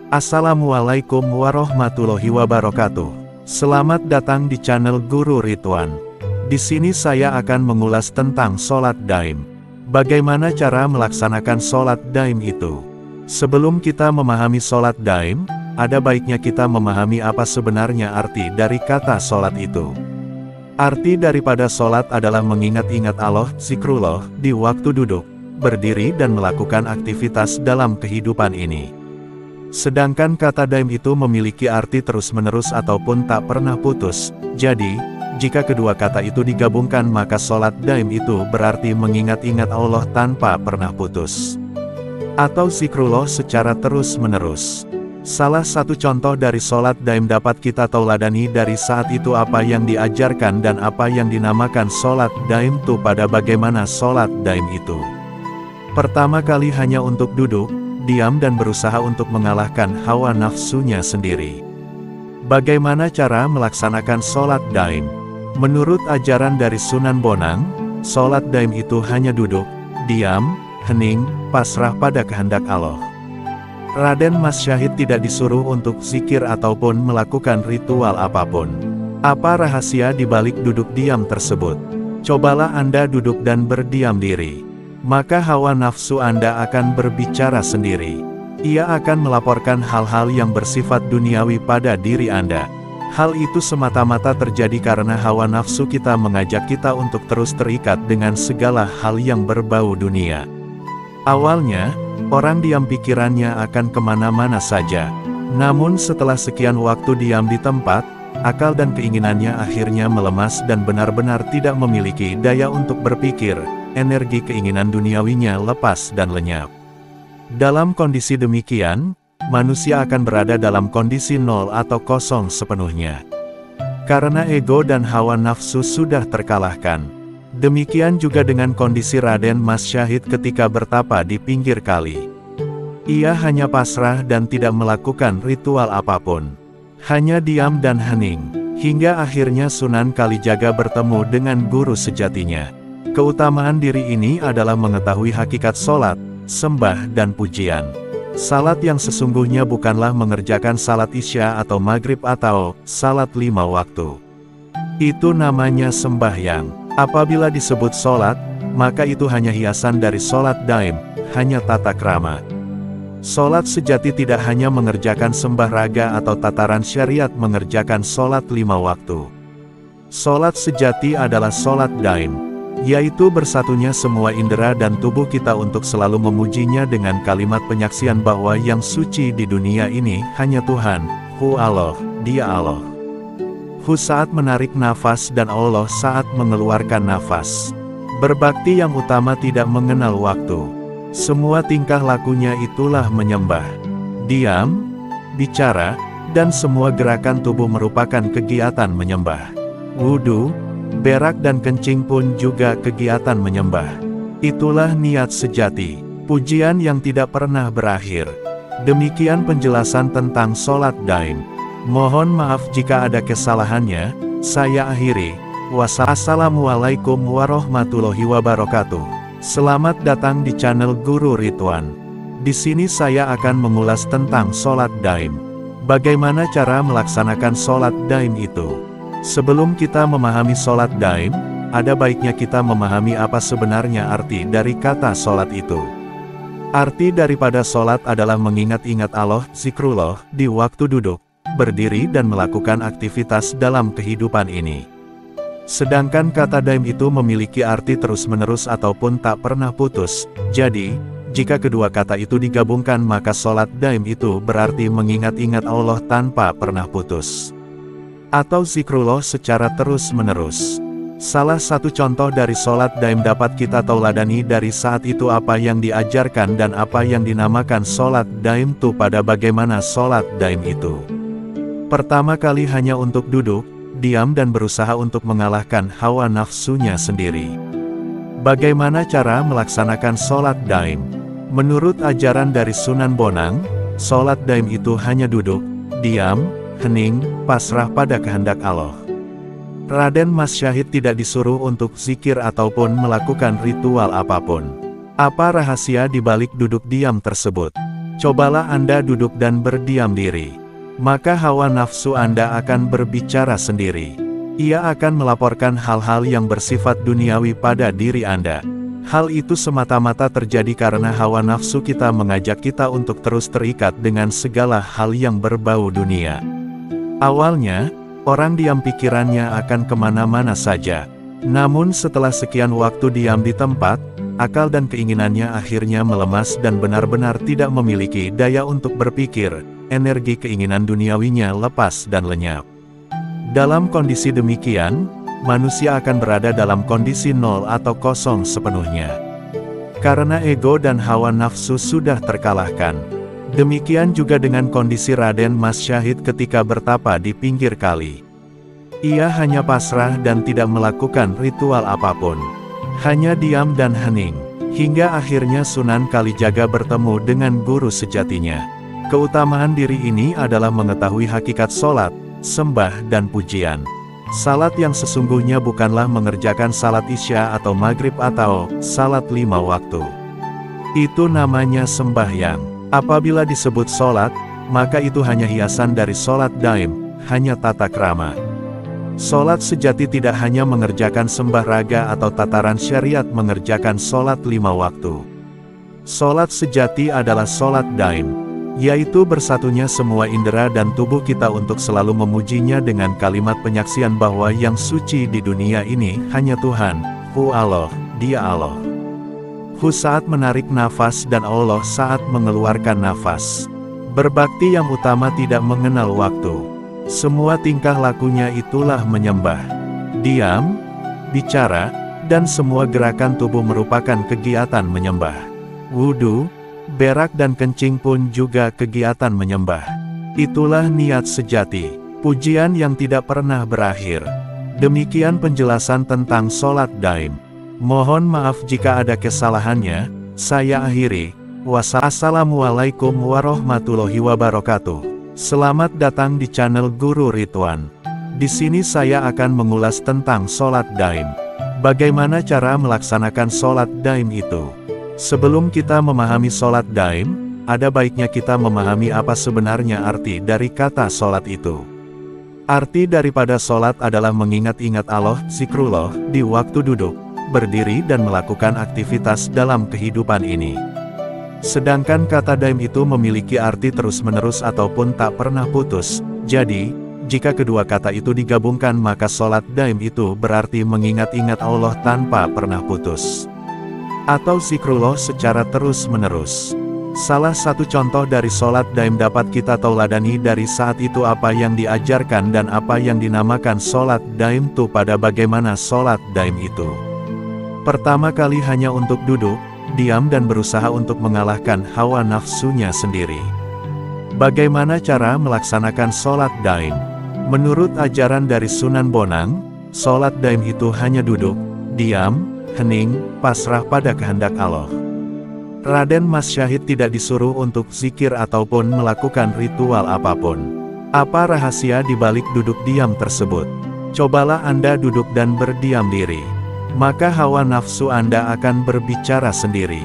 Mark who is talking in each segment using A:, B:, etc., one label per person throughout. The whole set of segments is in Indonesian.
A: Assalamualaikum warahmatullahi wabarakatuh. Selamat datang di channel Guru Ridwan. Di sini saya akan mengulas tentang sholat daim. Bagaimana cara melaksanakan sholat daim itu? Sebelum kita memahami sholat daim, ada baiknya kita memahami apa sebenarnya arti dari kata sholat itu. Arti daripada sholat adalah mengingat-ingat Allah, zikrullah, di waktu duduk, berdiri dan melakukan aktivitas dalam kehidupan ini. Sedangkan kata daim itu memiliki arti terus-menerus ataupun tak pernah putus. Jadi, jika kedua kata itu digabungkan maka sholat daim itu berarti mengingat-ingat Allah tanpa pernah putus. Atau zikrullah secara terus-menerus. Salah satu contoh dari sholat daim dapat kita tauladani dari saat itu apa yang diajarkan dan apa yang dinamakan sholat daim itu pada bagaimana sholat daim itu. Pertama kali hanya untuk duduk, diam dan berusaha untuk mengalahkan hawa nafsunya sendiri. Bagaimana cara melaksanakan sholat daim? Menurut ajaran dari Sunan Bonang, sholat daim itu hanya duduk, diam, hening, pasrah pada kehendak Allah. Raden Mas Syahid tidak disuruh untuk zikir ataupun melakukan ritual apapun. Apa rahasia di balik duduk diam tersebut? Cobalah Anda duduk dan berdiam diri. Maka hawa nafsu Anda akan berbicara sendiri. Ia akan melaporkan hal-hal yang bersifat duniawi pada diri Anda. Hal itu semata-mata terjadi karena hawa nafsu kita mengajak kita untuk terus terikat dengan segala hal yang berbau dunia. Awalnya, orang diam pikirannya akan kemana-mana saja. Namun setelah sekian waktu diam di tempat, akal dan keinginannya akhirnya melemas dan benar-benar tidak memiliki daya untuk berpikir. Energi keinginan duniawinya lepas dan lenyap. Dalam kondisi demikian, manusia akan berada dalam kondisi nol atau kosong sepenuhnya. Karena ego dan hawa nafsu sudah terkalahkan. Demikian juga dengan kondisi Raden Mas Syahid ketika bertapa di pinggir kali. Ia hanya pasrah dan tidak melakukan ritual apapun. Hanya diam dan hening, hingga akhirnya Sunan Kalijaga bertemu dengan guru sejatinya. Keutamaan diri ini adalah mengetahui hakikat sholat, sembah dan pujian. Salat yang sesungguhnya bukanlah mengerjakan salat isya atau maghrib atau salat 5 waktu. Itu namanya sembahyang. Apabila disebut sholat, maka itu hanya hiasan dari sholat daim, hanya tata krama. Sholat sejati tidak hanya mengerjakan sembah raga atau tataran syariat mengerjakan sholat 5 waktu. Sholat sejati adalah sholat daim, yaitu bersatunya semua indera dan tubuh kita untuk selalu memujinya dengan kalimat penyaksian bahwa yang suci di dunia ini hanya Tuhan, Hu Allah, Dia Allah. Hu saat menarik nafas dan Allah saat mengeluarkan nafas. Berbakti yang utama tidak mengenal waktu. Semua tingkah lakunya itulah menyembah. Diam, bicara, dan semua gerakan tubuh merupakan kegiatan menyembah. Wudu, berak dan kencing pun juga kegiatan menyembah. Itulah niat sejati, pujian yang tidak pernah berakhir. Demikian penjelasan tentang sholat daim. Mohon maaf jika ada kesalahannya, saya akhiri. Wassalamualaikum warahmatullahi wabarakatuh. Selamat datang di channel Guru Ridwan. Di sini saya akan mengulas tentang sholat daim. Bagaimana cara melaksanakan sholat daim itu? Sebelum kita memahami sholat daim, ada baiknya kita memahami apa sebenarnya arti dari kata sholat itu. Arti daripada sholat adalah mengingat-ingat Allah, zikrullah, di waktu duduk, berdiri dan melakukan aktivitas dalam kehidupan ini. Sedangkan kata daim itu memiliki arti terus-menerus ataupun tak pernah putus. Jadi, jika kedua kata itu digabungkan maka sholat daim itu berarti mengingat-ingat Allah tanpa pernah putus. Atau zikrullah secara terus-menerus. Salah satu contoh dari sholat daim dapat kita tauladani dari saat itu apa yang diajarkan dan apa yang dinamakan sholat daim itu pada bagaimana sholat daim itu. Pertama kali hanya untuk duduk, diam dan berusaha untuk mengalahkan hawa nafsunya sendiri. Bagaimana cara melaksanakan sholat daim? Menurut ajaran dari Sunan Bonang, sholat daim itu hanya duduk, diam, hening, pasrah pada kehendak Allah. Raden Mas Syahid tidak disuruh untuk zikir ataupun melakukan ritual apapun. Apa rahasia di balik duduk diam tersebut? Cobalah Anda duduk dan berdiam diri. Maka hawa nafsu Anda akan berbicara sendiri. Ia akan melaporkan hal-hal yang bersifat duniawi pada diri Anda. Hal itu semata-mata terjadi karena hawa nafsu kita mengajak kita untuk terus terikat dengan segala hal yang berbau dunia. Awalnya, orang diam pikirannya akan kemana-mana saja. Namun setelah sekian waktu diam di tempat, akal dan keinginannya akhirnya melemas dan benar-benar tidak memiliki daya untuk berpikir, energi keinginan duniawinya lepas dan lenyap. Dalam kondisi demikian, manusia akan berada dalam kondisi nol atau kosong sepenuhnya. Karena ego dan hawa nafsu sudah terkalahkan. Demikian juga dengan kondisi Raden Mas Syahid ketika bertapa di pinggir kali. Ia hanya pasrah dan tidak melakukan ritual apapun. Hanya diam dan hening, hingga akhirnya Sunan Kalijaga bertemu dengan guru sejatinya. Keutamaan diri ini adalah mengetahui hakikat sholat, sembah dan pujian. Salat yang sesungguhnya bukanlah mengerjakan salat isya atau maghrib atau salat 5 waktu. Itu namanya sembahyang. Apabila disebut sholat, maka itu hanya hiasan dari sholat daim, hanya tata krama. Sholat sejati tidak hanya mengerjakan sembah raga atau tataran syariat mengerjakan sholat 5 waktu. Sholat sejati adalah sholat daim, yaitu bersatunya semua indera dan tubuh kita untuk selalu memujinya dengan kalimat penyaksian bahwa yang suci di dunia ini hanya Tuhan, Hu Allah, Dia Allah. Hu saat menarik nafas dan Allah saat mengeluarkan nafas. Berbakti yang utama tidak mengenal waktu. Semua tingkah lakunya itulah menyembah. Diam, bicara, dan semua gerakan tubuh merupakan kegiatan menyembah. Wudu, berak dan kencing pun juga kegiatan menyembah. Itulah niat sejati, pujian yang tidak pernah berakhir. Demikian penjelasan tentang sholat daim. Mohon maaf jika ada kesalahannya, saya akhiri. Wassalamualaikum warahmatullahi wabarakatuh. Selamat datang di channel Guru Ridwan. Di sini saya akan mengulas tentang sholat daim. Bagaimana cara melaksanakan sholat daim itu? Sebelum kita memahami sholat daim, ada baiknya kita memahami apa sebenarnya arti dari kata sholat itu. Arti daripada sholat adalah mengingat-ingat Allah, zikrullah, di waktu duduk, berdiri dan melakukan aktivitas dalam kehidupan ini. Sedangkan kata daim itu memiliki arti terus-menerus ataupun tak pernah putus. Jadi, jika kedua kata itu digabungkan maka sholat daim itu berarti mengingat-ingat Allah tanpa pernah putus. Atau zikrullah secara terus-menerus. Salah satu contoh dari sholat daim dapat kita tauladani dari saat itu apa yang diajarkan dan apa yang dinamakan sholat daim itu pada bagaimana sholat daim itu. Pertama kali hanya untuk duduk, diam dan berusaha untuk mengalahkan hawa nafsunya sendiri. Bagaimana cara melaksanakan sholat daim? Menurut ajaran dari Sunan Bonang, sholat daim itu hanya duduk, diam, hening, pasrah pada kehendak Allah. Raden Mas Syahid tidak disuruh untuk zikir ataupun melakukan ritual apapun. Apa rahasia di balik duduk diam tersebut? Cobalah Anda duduk dan berdiam diri. Maka hawa nafsu Anda akan berbicara sendiri.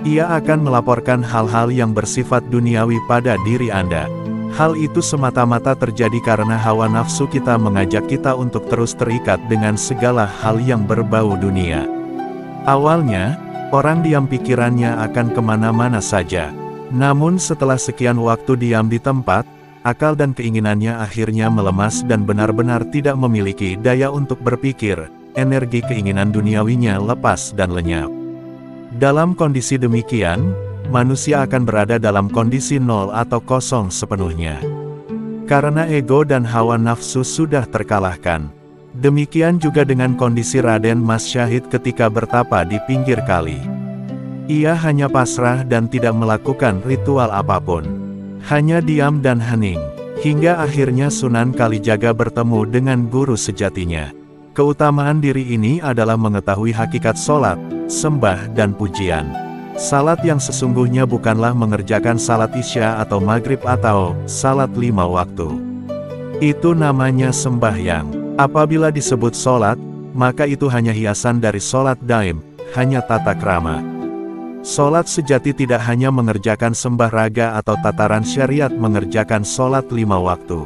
A: Ia akan melaporkan hal-hal yang bersifat duniawi pada diri Anda. Hal itu semata-mata terjadi karena hawa nafsu kita mengajak kita untuk terus terikat dengan segala hal yang berbau dunia. Awalnya, orang diam pikirannya akan kemana-mana saja. Namun setelah sekian waktu diam di tempat, akal dan keinginannya akhirnya melemas dan benar-benar tidak memiliki daya untuk berpikir. Energi keinginan duniawinya lepas dan lenyap. Dalam kondisi demikian, manusia akan berada dalam kondisi nol atau kosong sepenuhnya. Karena ego dan hawa nafsu sudah terkalahkan. Demikian juga dengan kondisi Raden Mas Syahid ketika bertapa di pinggir kali. Ia hanya pasrah dan tidak melakukan ritual apapun. Hanya diam dan hening, hingga akhirnya Sunan Kalijaga bertemu dengan guru sejatinya. Keutamaan diri ini adalah mengetahui hakikat sholat, sembah dan pujian. Salat yang sesungguhnya bukanlah mengerjakan salat isya atau maghrib atau salat 5 waktu. Itu namanya sembahyang. Apabila disebut sholat, maka itu hanya hiasan dari sholat daim, hanya tata krama. Solat sejati tidak hanya mengerjakan sembah raga atau tataran syariat mengerjakan solat 5 waktu.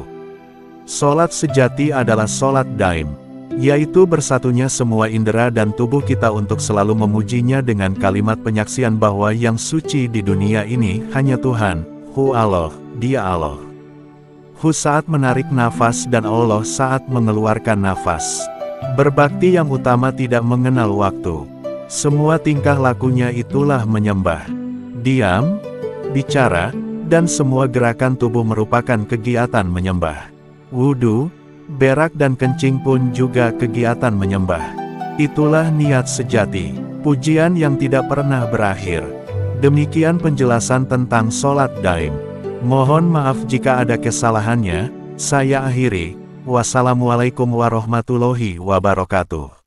A: Solat sejati adalah solat daim, yaitu bersatunya semua indera dan tubuh kita untuk selalu memujinya dengan kalimat penyaksian bahwa yang suci di dunia ini hanya Tuhan, Hu Allah, Dia Allah. Hu saat menarik nafas dan Allah saat mengeluarkan nafas. Berbakti yang utama tidak mengenal waktu. Semua tingkah lakunya itulah menyembah. Diam, bicara, dan semua gerakan tubuh merupakan kegiatan menyembah. Wudu, berak dan kencing pun juga kegiatan menyembah. Itulah niat sejati, pujian yang tidak pernah berakhir. Demikian penjelasan tentang solat daim. Mohon maaf jika ada kesalahannya, saya akhiri. Wassalamualaikum warahmatullahi wabarakatuh.